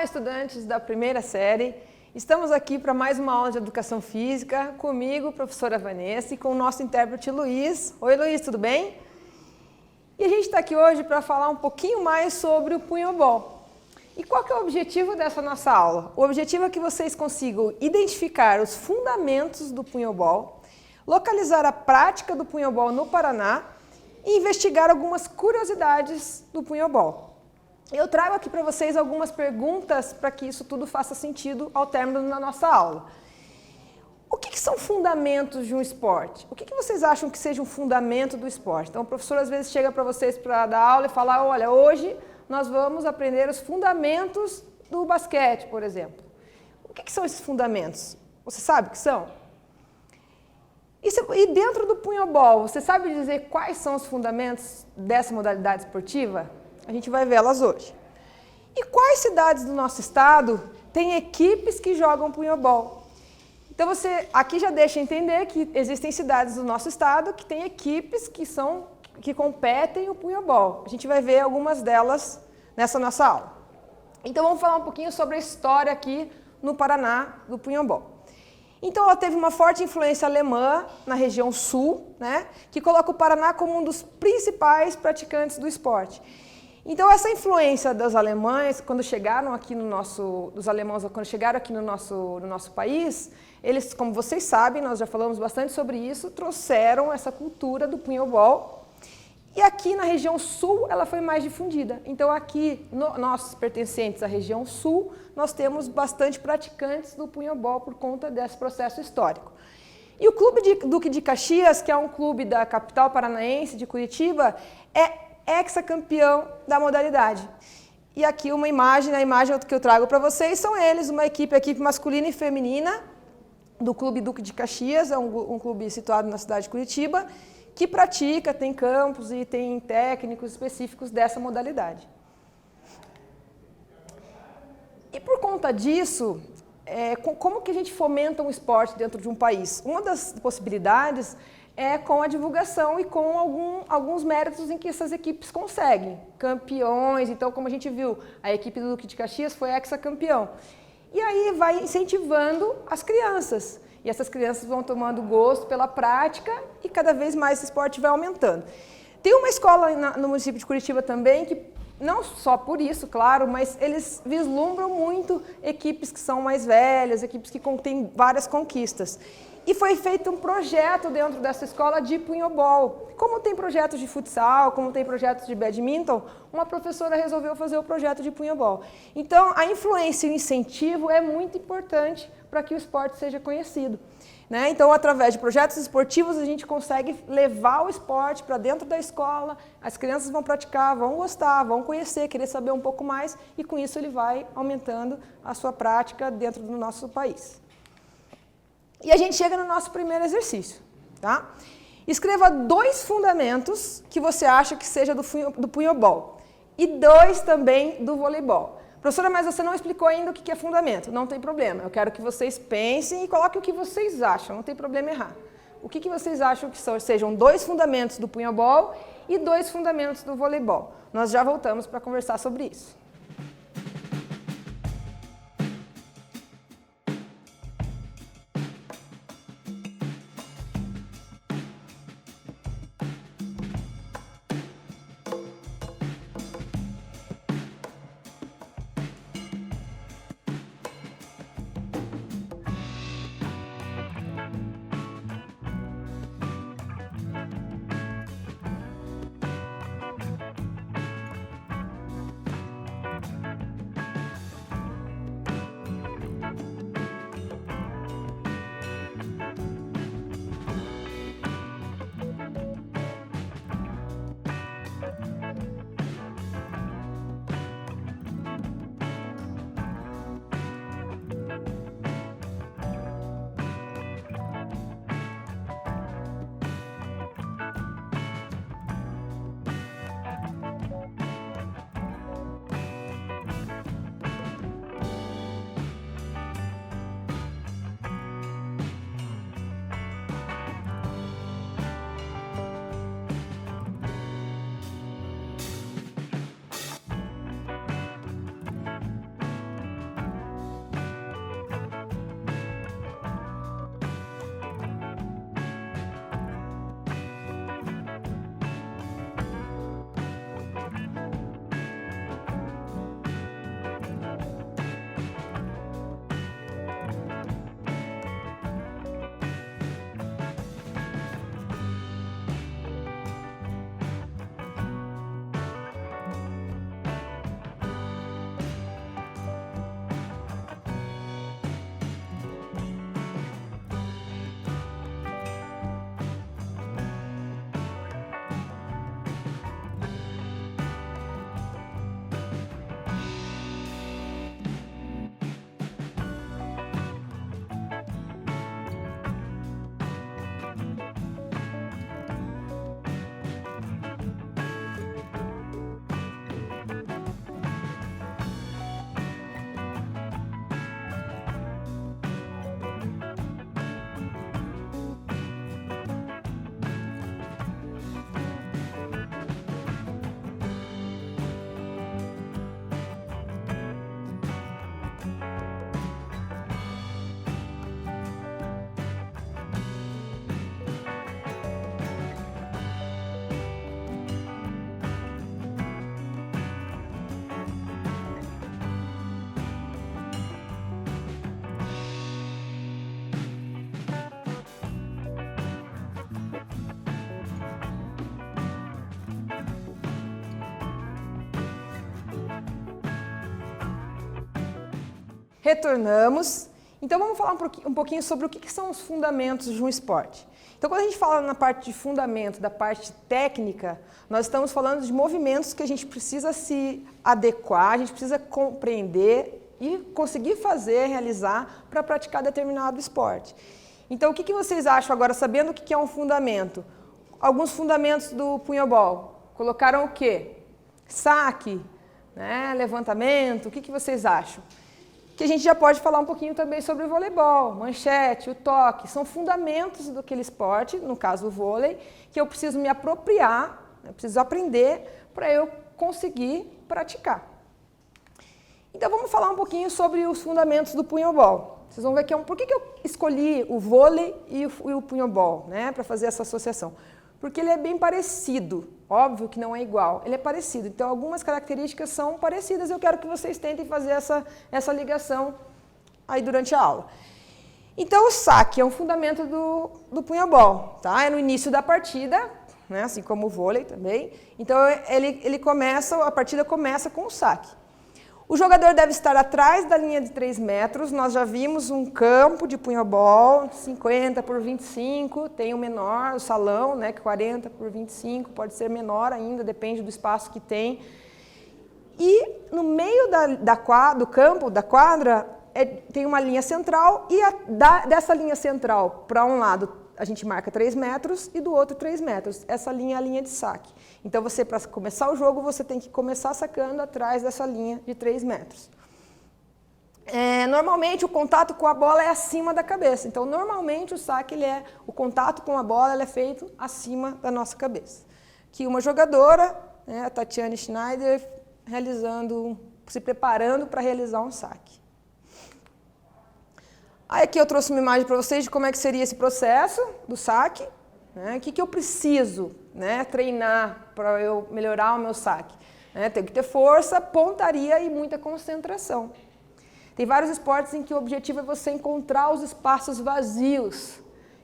estudantes da primeira série. Estamos aqui para mais uma aula de Educação Física, comigo, professora Vanessa, e com o nosso intérprete Luiz. Oi, Luiz, tudo bem? E a gente está aqui hoje para falar um pouquinho mais sobre o punhobol. E qual que é o objetivo dessa nossa aula? O objetivo é que vocês consigam identificar os fundamentos do punhobol, localizar a prática do punhobol no Paraná e investigar algumas curiosidades do punhobol. Eu trago aqui para vocês algumas perguntas para que isso tudo faça sentido ao término da nossa aula. O que são fundamentos de um esporte? O que vocês acham que seja um fundamento do esporte? Então, o professor às vezes chega para vocês para dar aula e fala, olha, hoje nós vamos aprender os fundamentos do basquete, por exemplo. O que são esses fundamentos? Você sabe o que são? E dentro do punhobol, você sabe dizer quais são os fundamentos dessa modalidade esportiva? A gente vai vê-las hoje. E quais cidades do nosso estado têm equipes que jogam punhobol? Então você aqui já deixa entender que existem cidades do nosso estado que têm equipes que competem o punhobol. A gente vai ver algumas delas nessa nossa aula. Então vamos falar um pouquinho sobre a história aqui no Paraná do punhobol. Então ela teve uma forte influência alemã na região sul, né, que coloca o Paraná como um dos principais praticantes do esporte. Então essa influência dos alemães, quando chegaram aqui no nosso país, eles, como vocês sabem, nós já falamos bastante sobre isso, trouxeram essa cultura do punhobol. E aqui na região sul ela foi mais difundida. Então aqui, nós pertencentes à região sul, nós temos bastante praticantes do punhobol por conta desse processo histórico. E o Clube Duque de Caxias, que é um clube da capital paranaense, de Curitiba, é hexacampeão da modalidade. E aqui a imagem que eu trago para vocês são eles, a equipe masculina e feminina do Clube Duque de Caxias, é um clube situado na cidade de Curitiba, que pratica, tem campos e tem técnicos específicos dessa modalidade. E por conta disso, como que a gente fomenta um esporte dentro de um país? Uma das possibilidades é com a divulgação e com alguns méritos em que essas equipes conseguem. Campeões, então como a gente viu, a equipe do Duque de Caxias foi hexacampeão. E aí vai incentivando as crianças. E essas crianças vão tomando gosto pela prática e cada vez mais esse esporte vai aumentando. Tem uma escola no município de Curitiba também que, não só por isso, claro, mas eles vislumbram muito equipes que são mais velhas, equipes que têm várias conquistas. E foi feito um projeto dentro dessa escola de punhobol. Como tem projetos de futsal, como tem projetos de badminton, uma professora resolveu fazer o projeto de punhobol. Então, a influência e o incentivo é muito importante para que o esporte seja conhecido, né? Então, através de projetos esportivos, a gente consegue levar o esporte para dentro da escola, as crianças vão praticar, vão gostar, vão conhecer, querer saber um pouco mais, e com isso ele vai aumentando a sua prática dentro do nosso país. E a gente chega no nosso primeiro exercício, tá? Escreva 2 fundamentos que você acha que seja do punhobol e 2 também do voleibol. Professora, mas você não explicou ainda o que é fundamento. Não tem problema, eu quero que vocês pensem e coloquem o que vocês acham, não tem problema errar. O que vocês acham que sejam 2 fundamentos do punhobol e 2 fundamentos do voleibol? Nós já voltamos para conversar sobre isso. Retornamos. Então vamos falar um pouquinho sobre o que são os fundamentos de um esporte. Então quando a gente fala na parte de fundamento, da parte técnica, nós estamos falando de movimentos que a gente precisa se adequar, a gente precisa compreender e conseguir fazer, realizar para praticar determinado esporte. Então o que vocês acham agora, sabendo o que é um fundamento? Alguns fundamentos do punhobol. Colocaram o quê? Saque, né? Levantamento, o que vocês acham? Que a gente já pode falar um pouquinho também sobre o voleibol, manchete, o toque, são fundamentos daquele esporte, no caso o vôlei, que eu preciso me apropriar, eu preciso aprender para eu conseguir praticar. Então vamos falar um pouquinho sobre os fundamentos do punhobol. Vocês vão ver que por que eu escolhi o vôlei e o punhobol, né, para fazer essa associação? Porque ele é bem parecido, óbvio que não é igual, ele é parecido, então algumas características são parecidas, eu quero que vocês tentem fazer essa ligação aí durante a aula. Então o saque é um fundamento do punhobol, tá? É no início da partida, né? Assim como o vôlei também, então a partida começa com o saque. O jogador deve estar atrás da linha de 3 metros, nós já vimos um campo de punhobol, 50 por 25, tem o menor, o salão, né, que 40 por 25, pode ser menor ainda, depende do espaço que tem. E no meio do campo, da quadra, tem uma linha central e dessa linha central, para um lado, a gente marca 3 metros e do outro 3 metros. Essa linha é a linha de saque. Então, para começar o jogo, você tem que começar sacando atrás dessa linha de 3 metros. Normalmente, o contato com a bola é acima da cabeça. Então, normalmente, o saque, o contato com a bola é feito acima da nossa cabeça. Aqui, uma jogadora, né, a Tatiane Schneider, se preparando para realizar um saque. Aí aqui eu trouxe uma imagem para vocês de como é que seria esse processo do saque, né? O que eu preciso, né, treinar para eu melhorar o meu saque. Tenho que ter força, pontaria e muita concentração. Tem vários esportes em que o objetivo é você encontrar os espaços vazios.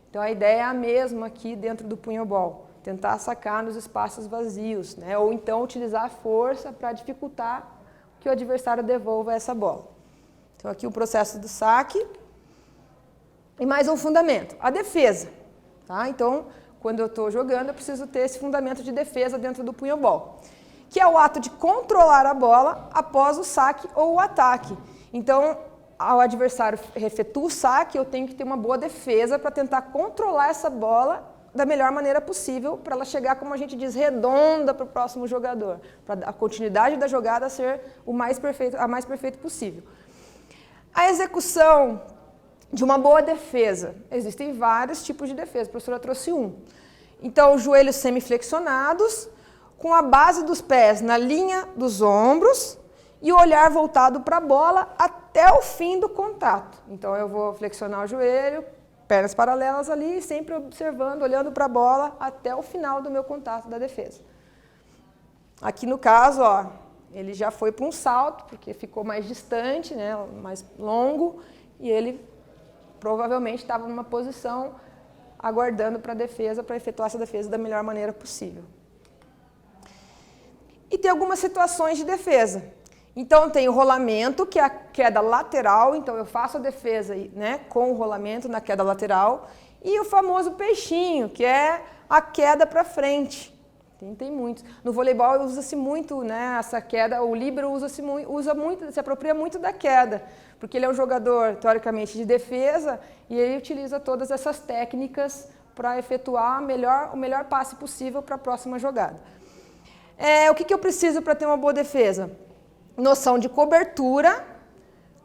Então a ideia é a mesma aqui dentro do punhobol, tentar sacar nos espaços vazios, né? Ou então utilizar a força para dificultar que o adversário devolva essa bola. Então aqui o processo do saque. E mais um fundamento, a defesa. Tá? Então, quando eu estou jogando, eu preciso ter esse fundamento de defesa dentro do punhobol, que é o ato de controlar a bola após o saque ou o ataque. Então, ao adversário efetuar o saque, eu tenho que ter uma boa defesa para tentar controlar essa bola da melhor maneira possível, para ela chegar, como a gente diz, redonda para o próximo jogador, para a continuidade da jogada ser a mais perfeita possível. A execução de uma boa defesa. Existem vários tipos de defesa, a professora trouxe um. Então, os joelhos semiflexionados, com a base dos pés na linha dos ombros e o olhar voltado para a bola até o fim do contato. Então, eu vou flexionar o joelho, pernas paralelas ali, sempre observando, olhando para a bola até o final do meu contato da defesa. Aqui no caso, ó, ele já foi para um salto, porque ficou mais distante, né, mais longo, e ele provavelmente estava numa posição aguardando para a defesa, para efetuar essa defesa da melhor maneira possível. E tem algumas situações de defesa. Então, tem o rolamento, que é a queda lateral, então eu faço a defesa, né, com o rolamento na queda lateral, e o famoso peixinho, que é a queda para frente. Tem muitos. No voleibol usa-se muito, né, essa queda, o líbero se apropria muito da queda, porque ele é um jogador, teoricamente, de defesa, e ele utiliza todas essas técnicas para efetuar o melhor passe possível para a próxima jogada. O que eu preciso para ter uma boa defesa? Noção de cobertura,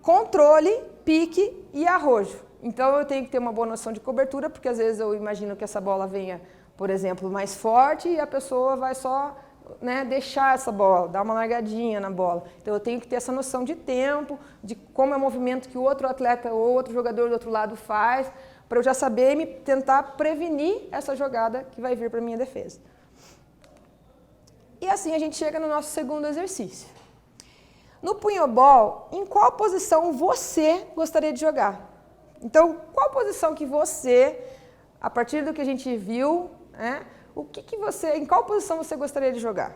controle, pique e arrojo. Então, eu tenho que ter uma boa noção de cobertura, porque às vezes eu imagino que essa bola venha, por exemplo, mais forte e a pessoa vai só, né, deixar essa bola, dar uma largadinha na bola. Então, eu tenho que ter essa noção de tempo, de como é o movimento que o outro atleta ou outro jogador do outro lado faz, para eu já saber e tentar prevenir essa jogada que vai vir para a minha defesa. E assim a gente chega no nosso segundo exercício. No punhobol, em qual posição você gostaria de jogar? Então, qual posição que você, a partir do que a gente viu, né, em qual posição você gostaria de jogar?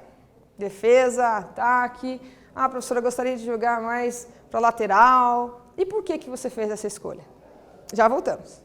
Defesa, ataque? Ah, professora, eu gostaria de jogar mais para lateral. e por que você fez essa escolha. Já voltamos.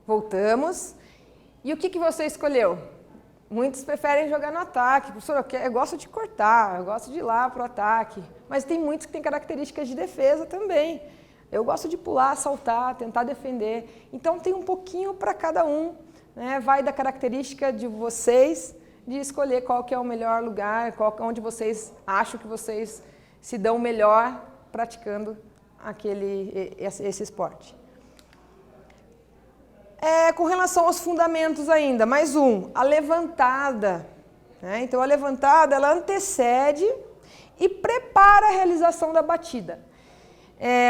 Voltamos. E o que você escolheu? Muitos preferem jogar no ataque. Professor, eu gosto de cortar, eu gosto de ir lá para o ataque. Mas tem muitos que têm características de defesa também. Eu gosto de pular, saltar, tentar defender. Então tem um pouquinho para cada um, né? Vai da característica de vocês de escolher qual que é o melhor lugar, onde vocês acham que vocês se dão melhor praticando esse esporte. Com relação aos fundamentos ainda, mais um, a levantada. Né? Então, a levantada, ela antecede e prepara a realização da batida.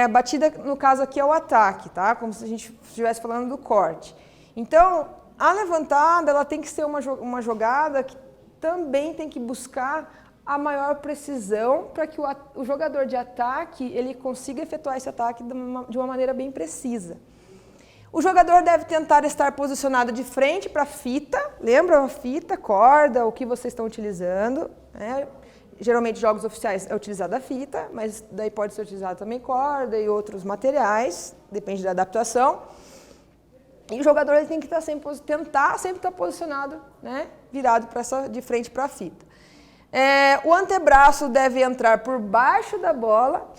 A batida, no caso aqui, é o ataque, tá? Como se a gente estivesse falando do corte. Então, a levantada, ela tem que ser uma jogada que também tem que buscar a maior precisão para que o jogador de ataque ele consiga efetuar esse ataque de uma maneira bem precisa. O jogador deve tentar estar posicionado de frente para a fita, lembra a fita, corda, o que vocês estão utilizando. Né? Geralmente, jogos oficiais é utilizada a fita, mas daí pode ser utilizado também corda e outros materiais, depende da adaptação. E o jogador ele tem que tentar sempre estar posicionado, né? Virado de frente para a fita. O antebraço deve entrar por baixo da bola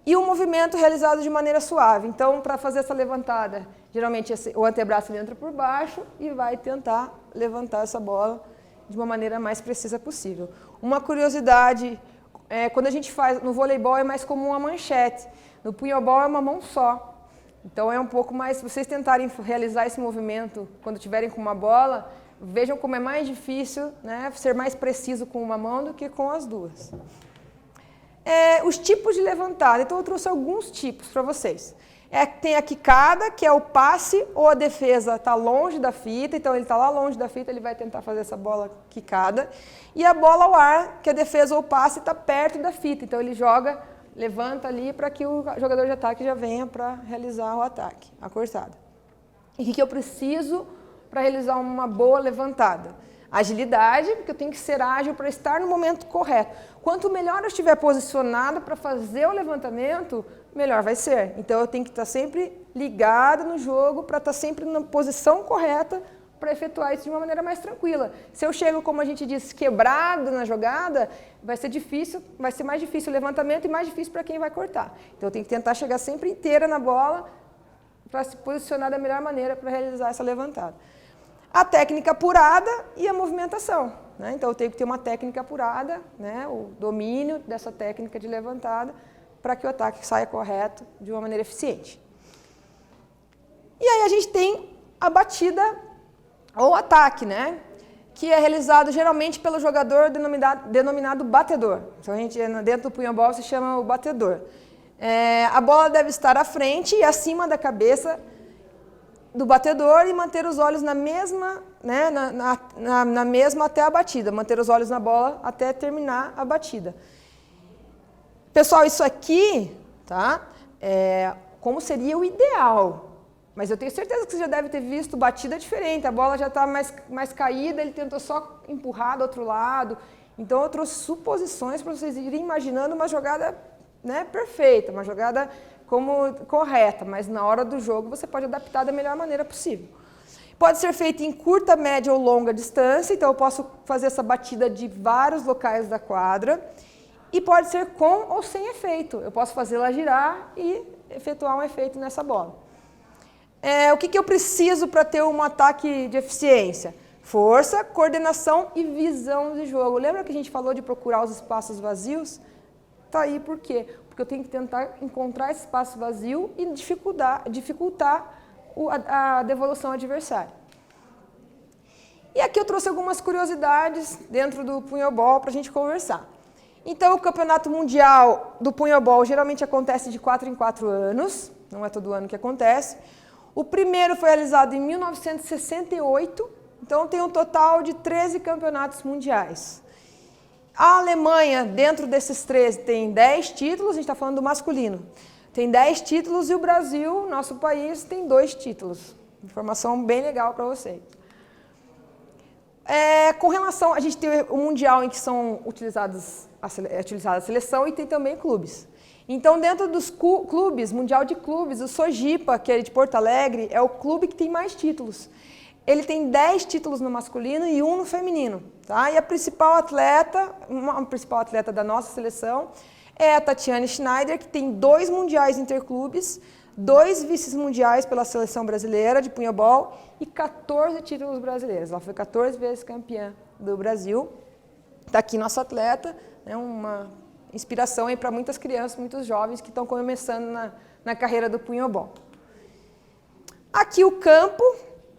e o movimento realizado de maneira suave. Então, para fazer essa levantada, geralmente o antebraço ele entra por baixo e vai tentar levantar essa bola de uma maneira mais precisa possível. Uma curiosidade, quando a gente faz no voleibol é mais comum a manchete, no punhobol é uma mão só. Então é um pouco mais, se vocês tentarem realizar esse movimento quando estiverem com uma bola, vejam como é mais difícil, né, ser mais preciso com uma mão do que com as duas. os tipos de levantada. Então, eu trouxe alguns tipos para vocês. Tem a quicada, que é o passe ou a defesa está longe da fita, então ele está lá longe da fita, ele vai tentar fazer essa bola quicada. E a bola ao ar, que a defesa ou o passe está perto da fita, então ele joga, levanta ali para que o jogador de ataque já venha para realizar o ataque, a cortada. E o que eu preciso para realizar uma boa levantada? Agilidade, porque eu tenho que ser ágil para estar no momento correto. Quanto melhor eu estiver posicionado para fazer o levantamento, melhor vai ser. Então, eu tenho que estar sempre ligado no jogo para estar sempre na posição correta para efetuar isso de uma maneira mais tranquila. Se eu chego, como a gente disse, quebrado na jogada, vai ser mais difícil o levantamento e mais difícil para quem vai cortar. Então, eu tenho que tentar chegar sempre inteira na bola para se posicionar da melhor maneira para realizar essa levantada. A técnica apurada e a movimentação, né? Então, eu tenho que ter uma técnica apurada, né? O domínio dessa técnica de levantada para que o ataque saia correto de uma maneira eficiente. E aí a gente tem a batida ou ataque, né? Que é realizado geralmente pelo jogador denominado batedor. Então, dentro do punhobol se chama o batedor. A bola deve estar à frente e acima da cabeça do batedor e manter os olhos na mesma, né, na mesma até a batida, manter os olhos na bola até terminar a batida. Pessoal, isso aqui, tá, como seria o ideal, mas eu tenho certeza que você já deve ter visto batida diferente, a bola já está mais caída, ele tentou só empurrar do outro lado, então eu trouxe suposições para vocês irem imaginando uma jogada, né, perfeita, uma jogada correta, mas na hora do jogo você pode adaptar da melhor maneira possível. Pode ser feito em curta, média ou longa distância, então eu posso fazer essa batida de vários locais da quadra, e pode ser com ou sem efeito, eu posso fazê-la girar e efetuar um efeito nessa bola. O que eu preciso para ter um ataque de eficiência? Força, coordenação e visão de jogo. Lembra que a gente falou de procurar os espaços vazios? Tá aí por quê? Porque eu tenho que tentar encontrar esse espaço vazio e dificultar a devolução adversária. E aqui eu trouxe algumas curiosidades dentro do punhobol para a gente conversar. Então, o campeonato mundial do punhobol geralmente acontece de 4 em 4 anos, não é todo ano que acontece. O primeiro foi realizado em 1968, então tem um total de 13 campeonatos mundiais. A Alemanha, dentro desses 13, tem 10 títulos, a gente está falando do masculino. Tem 10 títulos e o Brasil, nosso país, tem 2 títulos. Informação bem legal para vocês. Com relação, a gente tem o Mundial em que são utilizada a seleção e tem também clubes. Então, dentro dos clubes, Mundial de Clubes, o Sojipa, que é de Porto Alegre, é o clube que tem mais títulos. Ele tem 10 títulos no masculino e 1 no feminino. Tá? E a principal atleta da nossa seleção é a Tatiane Schneider, que tem 2 mundiais interclubes, 2 vices mundiais pela seleção brasileira de punhobol e 14 títulos brasileiros. Ela foi 14 vezes campeã do Brasil. Está aqui nossa atleta, é uma inspiração para muitas crianças, muitos jovens que estão começando na carreira do punhobol. Aqui o campo.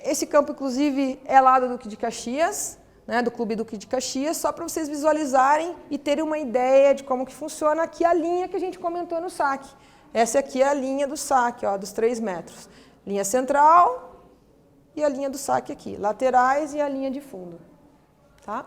Esse campo, inclusive, é lá do Duque de Caxias, né, do Clube Duque de Caxias, só para vocês visualizarem e terem uma ideia de como que funciona aqui a linha que a gente comentou no saque. Essa aqui é a linha do saque, ó, dos 3 metros. Linha central e a linha do saque aqui, laterais e a linha de fundo. Tá?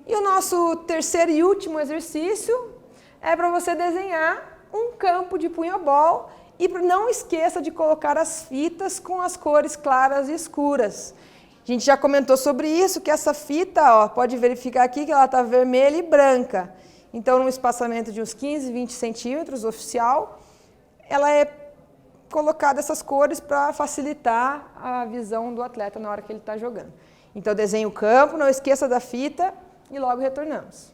E o nosso terceiro e último exercício é para você desenhar um campo de punhobol. E não esqueça de colocar as fitas com as cores claras e escuras. A gente já comentou sobre isso, que essa fita, ó, pode verificar aqui que ela está vermelha e branca. Então, num espaçamento de uns 15, 20 centímetros oficial, ela é colocada essas cores para facilitar a visão do atleta na hora que ele está jogando. Então, desenhe o campo, não esqueça da fita e logo retornamos.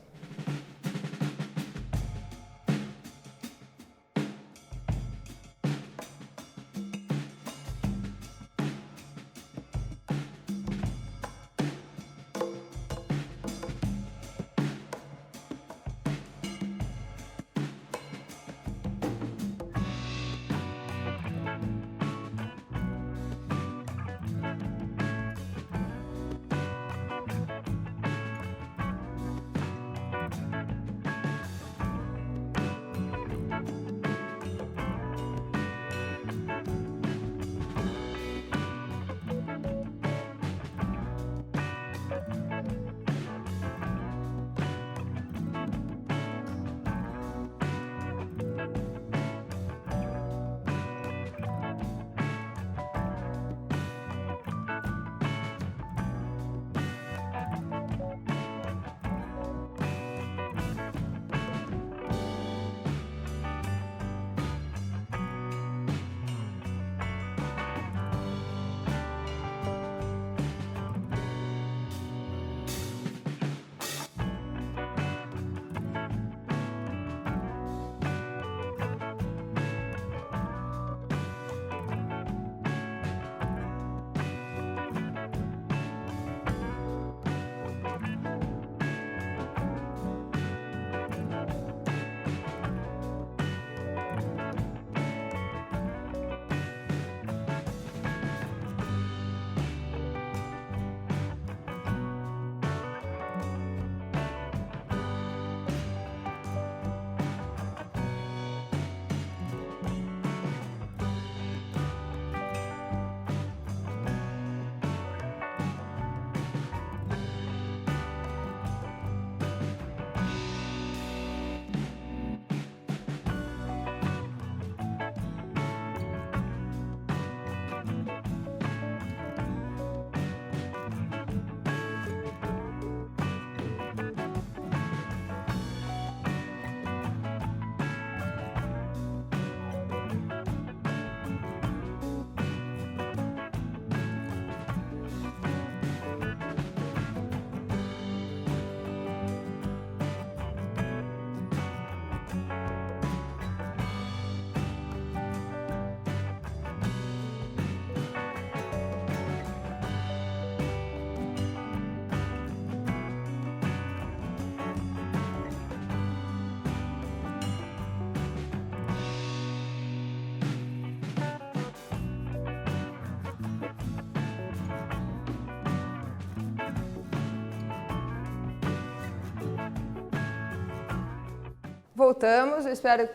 Voltamos,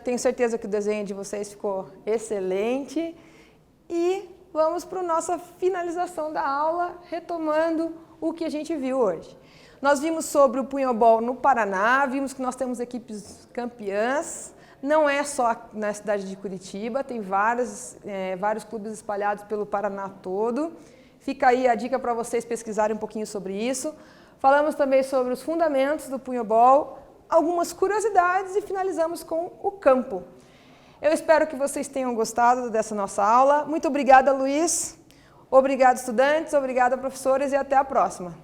tenho certeza que o desenho de vocês ficou excelente. E vamos para a nossa finalização da aula, retomando o que a gente viu hoje. Nós vimos sobre o punhobol no Paraná, vimos que nós temos equipes campeãs, não é só na cidade de Curitiba, tem vários clubes espalhados pelo Paraná todo. Fica aí a dica para vocês pesquisarem um pouquinho sobre isso. Falamos também sobre os fundamentos do punhobol, algumas curiosidades e finalizamos com o campo. Eu espero que vocês tenham gostado dessa nossa aula. Muito obrigada, Luiz. Obrigado, estudantes. Obrigada, professores. E até a próxima.